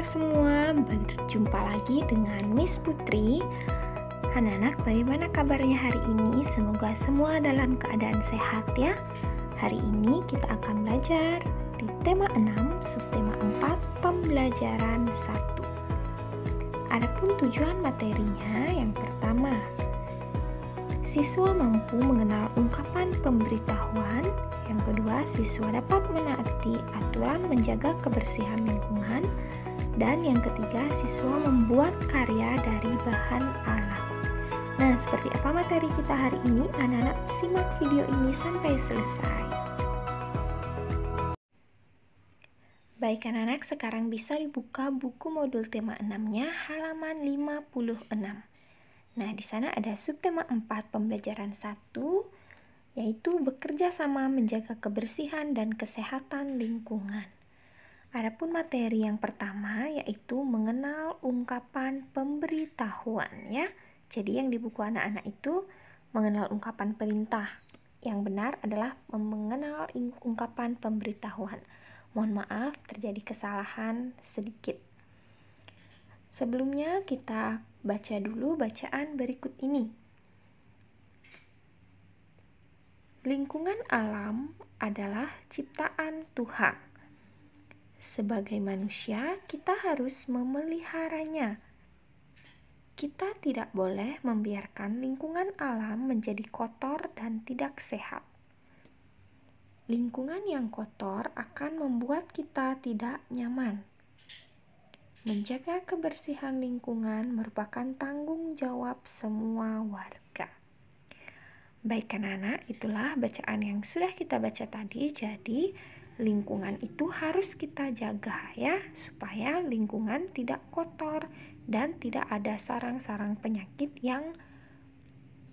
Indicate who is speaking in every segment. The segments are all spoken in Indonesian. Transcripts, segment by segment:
Speaker 1: semua, berjumpa lagi dengan Miss Putri. Anak-anak, bagaimana kabarnya hari ini? Semoga semua dalam keadaan sehat ya. Hari ini kita akan belajar di tema 6, subtema 4, pembelajaran 1. Adapun tujuan materinya, yang pertama, siswa mampu mengenal ungkapan pemberitahuan. Yang kedua, siswa dapat menaati aturan menjaga kebersihan lingkungan. Dan yang ketiga, siswa membuat karya dari bahan alam. Nah, seperti apa materi kita hari ini? Anak-anak simak video ini sampai selesai. Baik anak-anak, sekarang bisa dibuka buku modul tema 6-nya halaman 56. Nah, di sana ada subtema 4 pembelajaran 1, yaitu bekerja sama menjaga kebersihan dan kesehatan lingkungan. Adapun materi yang pertama yaitu mengenal ungkapan pemberitahuan ya. Jadi yang di buku anak-anak itu mengenal ungkapan perintah. Yang benar adalah mengenal ungkapan pemberitahuan. Mohon maaf terjadi kesalahan sedikit. Sebelumnya kita baca dulu bacaan berikut ini. Lingkungan alam adalah ciptaan Tuhan. Sebagai manusia, kita harus memeliharanya. Kita tidak boleh membiarkan lingkungan alam menjadi kotor dan tidak sehat. Lingkungan yang kotor akan membuat kita tidak nyaman. Menjaga kebersihan lingkungan merupakan tanggung jawab semua warga. Baik anak-anak, itulah bacaan yang sudah kita baca tadi. Jadi lingkungan itu harus kita jaga ya, supaya lingkungan tidak kotor dan tidak ada sarang-sarang penyakit yang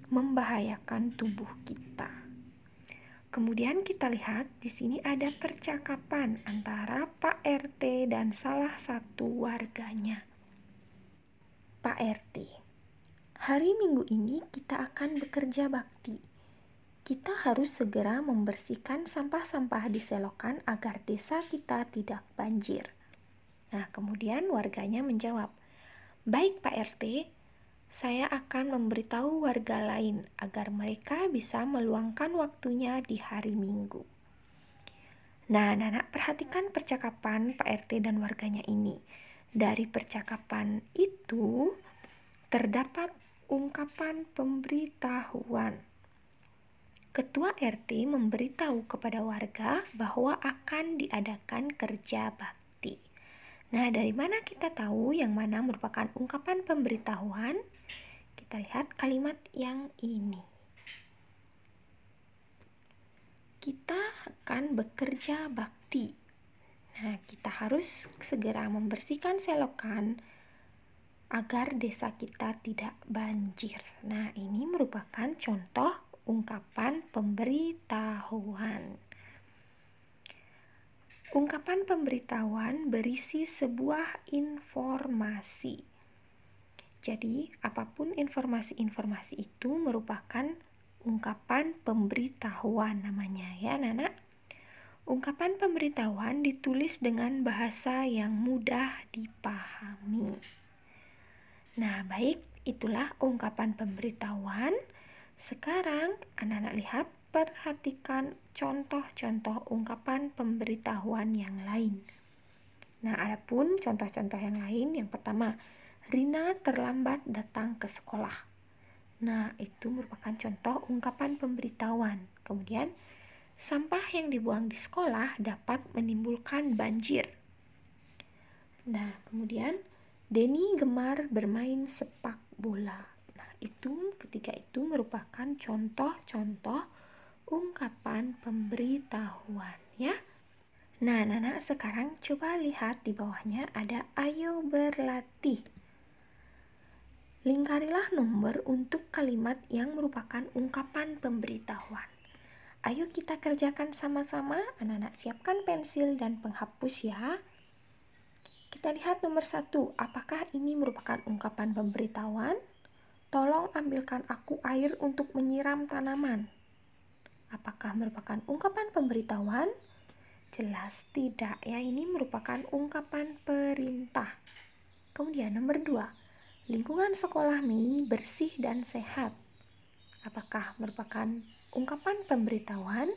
Speaker 1: membahayakan tubuh kita. Kemudian kita lihat di sini ada percakapan antara Pak RT dan salah satu warganya. Pak RT, hari Minggu ini kita akan bekerja bakti. Kita harus segera membersihkan sampah-sampah di selokan agar desa kita tidak banjir. Nah, kemudian warganya menjawab, "Baik Pak RT, saya akan memberitahu warga lain agar mereka bisa meluangkan waktunya di hari Minggu." Nah, anak-anak perhatikan percakapan Pak RT dan warganya ini. Dari percakapan itu terdapat ungkapan pemberitahuan. Ketua RT memberitahu kepada warga bahwa akan diadakan kerja bakti. Nah, dari mana kita tahu yang mana merupakan ungkapan pemberitahuan? Kita lihat kalimat yang ini. Kita akan bekerja bakti. Nah, kita harus segera membersihkan selokan agar desa kita tidak banjir. Nah, ini merupakan contoh ungkapan pemberitahuan. Ungkapan pemberitahuan berisi sebuah informasi. Jadi, apapun informasi-informasi itu merupakan ungkapan pemberitahuan namanya ya, anak-anak. Ungkapan pemberitahuan ditulis dengan bahasa yang mudah dipahami. Nah, baik, itulah ungkapan pemberitahuan. Sekarang anak-anak lihat, perhatikan contoh-contoh ungkapan pemberitahuan yang lain. Nah, adapun contoh-contoh yang lain, yang pertama, Rina terlambat datang ke sekolah. Nah, itu merupakan contoh ungkapan pemberitahuan. Kemudian, sampah yang dibuang di sekolah dapat menimbulkan banjir. Nah, kemudian, Denny gemar bermain sepak bola. Ketiga itu merupakan contoh-contoh ungkapan pemberitahuan ya. Nah, anak-anak sekarang coba lihat di bawahnya ada ayo berlatih. Lingkarilah nomor untuk kalimat yang merupakan ungkapan pemberitahuan. Ayo kita kerjakan sama-sama. Anak-anak siapkan pensil dan penghapus ya. Kita lihat nomor 1. Apakah ini merupakan ungkapan pemberitahuan? Tolong ambilkan aku air untuk menyiram tanaman. Apakah merupakan ungkapan pemberitahuan? Jelas tidak ya, ini merupakan ungkapan perintah. Kemudian nomor 2, lingkungan sekolah Mi bersih dan sehat. Apakah merupakan ungkapan pemberitahuan?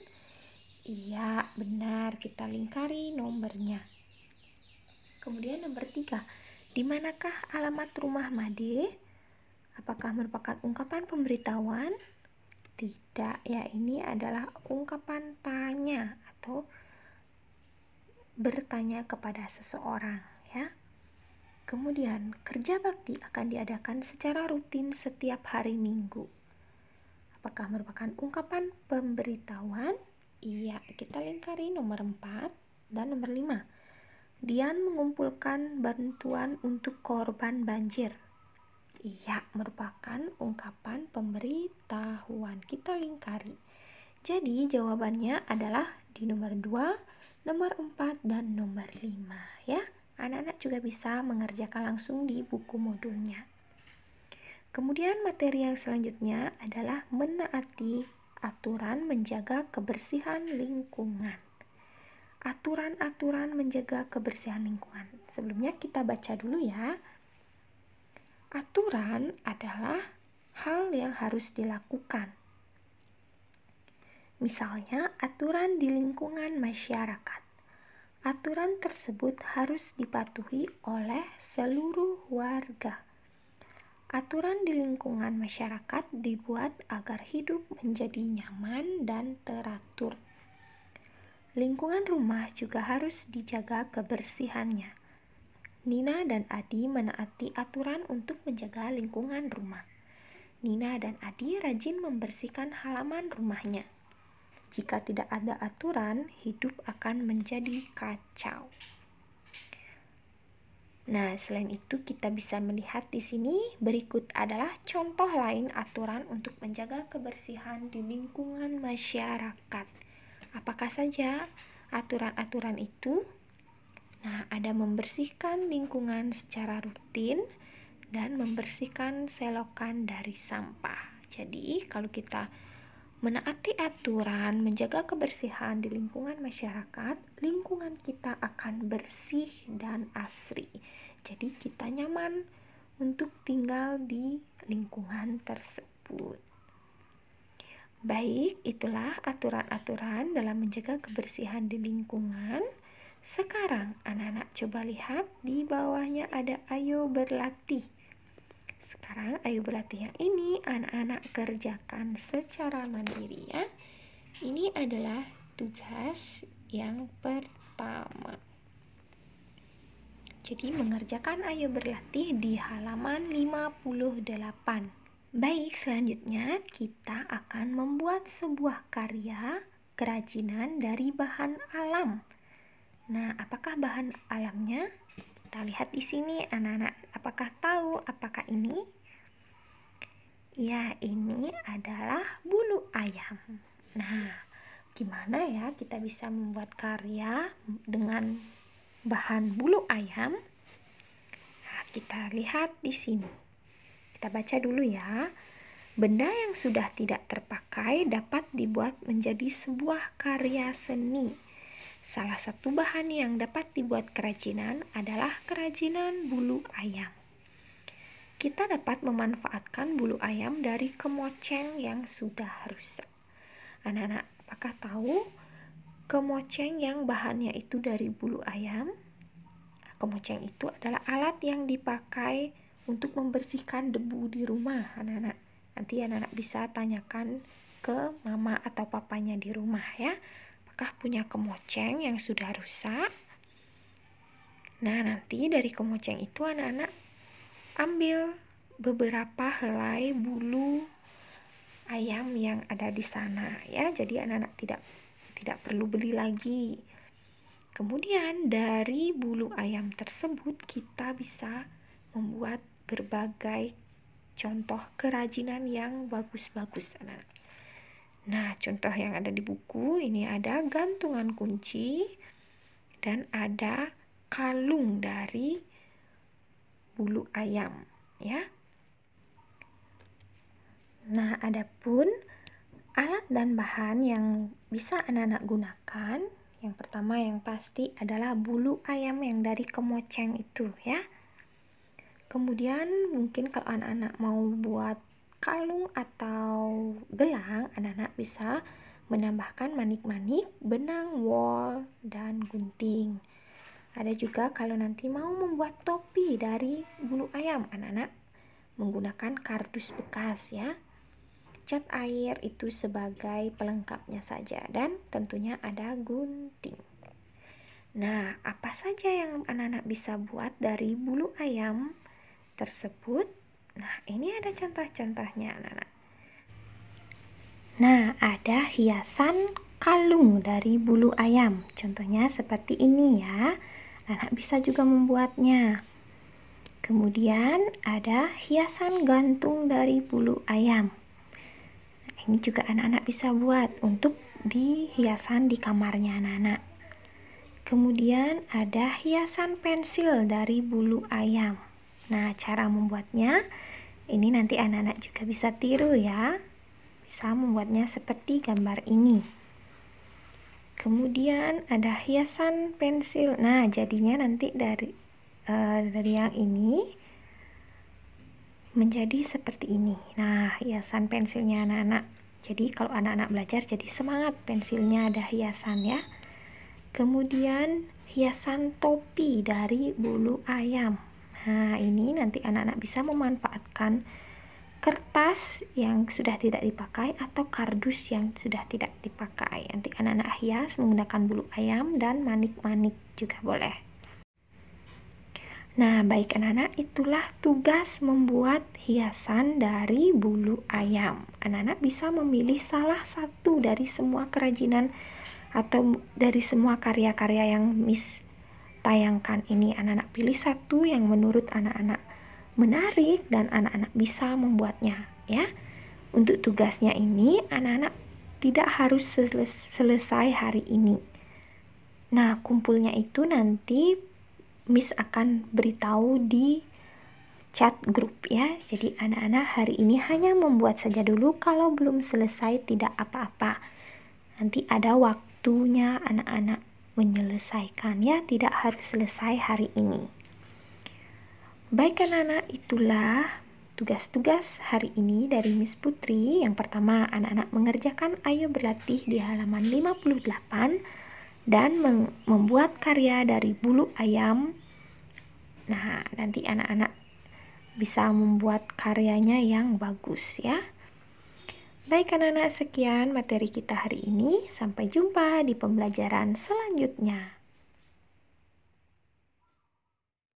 Speaker 1: Iya, benar, kita lingkari nomornya. Kemudian nomor 3, di manakah alamat rumah Made? Apakah merupakan ungkapan pemberitahuan? Tidak ya, ini adalah ungkapan tanya atau bertanya kepada seseorang ya. Kemudian kerja bakti akan diadakan secara rutin setiap hari Minggu. Apakah merupakan ungkapan pemberitahuan? Iya, kita lingkari nomor 4 dan nomor 5. Dian mengumpulkan bantuan untuk korban banjir. Iya, merupakan ungkapan pemberitahuan. Kita lingkari. Jadi jawabannya adalah di nomor 2, nomor 4, dan nomor 5 ya. Anak-anak juga bisa mengerjakan langsung di buku modulnya. Kemudian materi yang selanjutnya adalah menaati aturan menjaga kebersihan lingkungan. Aturan-aturan menjaga kebersihan lingkungan. Sebelumnya kita baca dulu ya. Aturan adalah hal yang harus dilakukan. Misalnya, aturan di lingkungan masyarakat. Aturan tersebut harus dipatuhi oleh seluruh warga. Aturan di lingkungan masyarakat dibuat agar hidup menjadi nyaman dan teratur. Lingkungan rumah juga harus dijaga kebersihannya. Nina dan Adi menaati aturan untuk menjaga lingkungan rumah. Nina dan Adi rajin membersihkan halaman rumahnya. Jika tidak ada aturan, hidup akan menjadi kacau. Nah, selain itu kita bisa melihat di sini berikut adalah contoh lain aturan untuk menjaga kebersihan di lingkungan masyarakat. Apakah saja aturan-aturan itu? Nah, ada membersihkan lingkungan secara rutin dan membersihkan selokan dari sampah. Jadi, kalau kita menaati aturan menjaga kebersihan di lingkungan masyarakat, lingkungan kita akan bersih dan asri. Jadi, kita nyaman untuk tinggal di lingkungan tersebut. Baik, itulah aturan-aturan dalam menjaga kebersihan di lingkungan. Sekarang anak-anak coba lihat di bawahnya ada ayo berlatih. Sekarang ayo berlatih yang ini anak-anak kerjakan secara mandiri ya. Ini adalah tugas yang pertama. Jadi mengerjakan ayo berlatih di halaman 58. Baik, selanjutnya kita akan membuat sebuah karya kerajinan dari bahan alam. Nah, apakah bahan alamnya? Kita lihat di sini, anak-anak. Apakah tahu apakah ini? Ya, ini adalah bulu ayam. Nah, gimana ya kita bisa membuat karya dengan bahan bulu ayam? Nah, kita lihat di sini. Kita baca dulu ya. Benda yang sudah tidak terpakai dapat dibuat menjadi sebuah karya seni. Salah satu bahan yang dapat dibuat kerajinan adalah kerajinan bulu ayam. Kita dapat memanfaatkan bulu ayam dari kemoceng yang sudah rusak. Anak-anak, apakah tahu kemoceng yang bahannya itu dari bulu ayam? Kemoceng itu adalah alat yang dipakai untuk membersihkan debu di rumah, anak-anak. Nanti anak-anak bisa tanyakan ke mama atau papanya di rumah ya. Apakah punya kemoceng yang sudah rusak? Nah, nanti dari kemoceng itu anak-anak ambil beberapa helai bulu ayam yang ada di sana ya. Jadi anak-anak tidak perlu beli lagi. Kemudian dari bulu ayam tersebut kita bisa membuat berbagai contoh kerajinan yang bagus-bagus, anak. Nah, contoh yang ada di buku ini ada gantungan kunci dan ada kalung dari bulu ayam, ya. Nah, adapun alat dan bahan yang bisa anak-anak gunakan Yang pertama yang pasti adalah bulu ayam yang dari kemoceng itu ya. Kemudian mungkin kalau anak-anak mau buat kalung atau gelang, anak-anak bisa menambahkan manik-manik, benang, wol, dan gunting. Ada juga kalau nanti mau membuat topi dari bulu ayam, anak-anak menggunakan kardus bekas ya. Cat air itu sebagai pelengkapnya saja, dan tentunya ada gunting. Nah, apa saja yang anak-anak bisa buat dari bulu ayam tersebut? Nah, ini ada contoh-contohnya anak-anak. Nah, ada hiasan kalung dari bulu ayam. Contohnya seperti ini ya. Anak bisa juga membuatnya. Kemudian ada hiasan gantung dari bulu ayam. Nah, ini juga anak-anak bisa buat untuk di hiasan di kamarnya anak-anak. Kemudian ada hiasan pensil dari bulu ayam. Nah, cara membuatnya ini nanti anak-anak juga bisa tiru ya. Bisa membuatnya seperti gambar ini. Kemudian ada hiasan pensil. Nah, jadinya nanti dari yang ini menjadi seperti ini. Nah, hiasan pensilnya anak-anak. Jadi kalau anak-anak belajar jadi semangat, pensilnya ada hiasan ya. Kemudian hiasan topi dari bulu ayam. Nah, ini nanti anak-anak bisa memanfaatkan kertas yang sudah tidak dipakai atau kardus yang sudah tidak dipakai. Nanti anak-anak hias menggunakan bulu ayam dan manik-manik juga boleh. Nah, baik anak-anak, itulah tugas membuat hiasan dari bulu ayam. Anak-anak bisa memilih salah satu dari semua kerajinan atau dari semua karya-karya yang Miss tayangkan ini. Anak-anak pilih satu yang menurut anak-anak menarik dan anak-anak bisa membuatnya ya. Untuk tugasnya ini anak-anak tidak harus selesai hari ini. Nah, kumpulnya itu nanti Miss akan beritahu di chat grup ya. Jadi anak-anak hari ini hanya membuat saja dulu, kalau belum selesai tidak apa-apa. Nanti ada waktunya anak-anak menyelesaikan ya, tidak harus selesai hari ini. Baik anak-anak, itulah tugas-tugas hari ini dari Miss Putri. Yang pertama, anak-anak mengerjakan Ayo Berlatih di halaman 58 dan membuat karya dari bulu ayam. Nah, nanti anak-anak bisa membuat karyanya yang bagus ya. Baik anak-anak, sekian materi kita hari ini. Sampai jumpa di pembelajaran selanjutnya.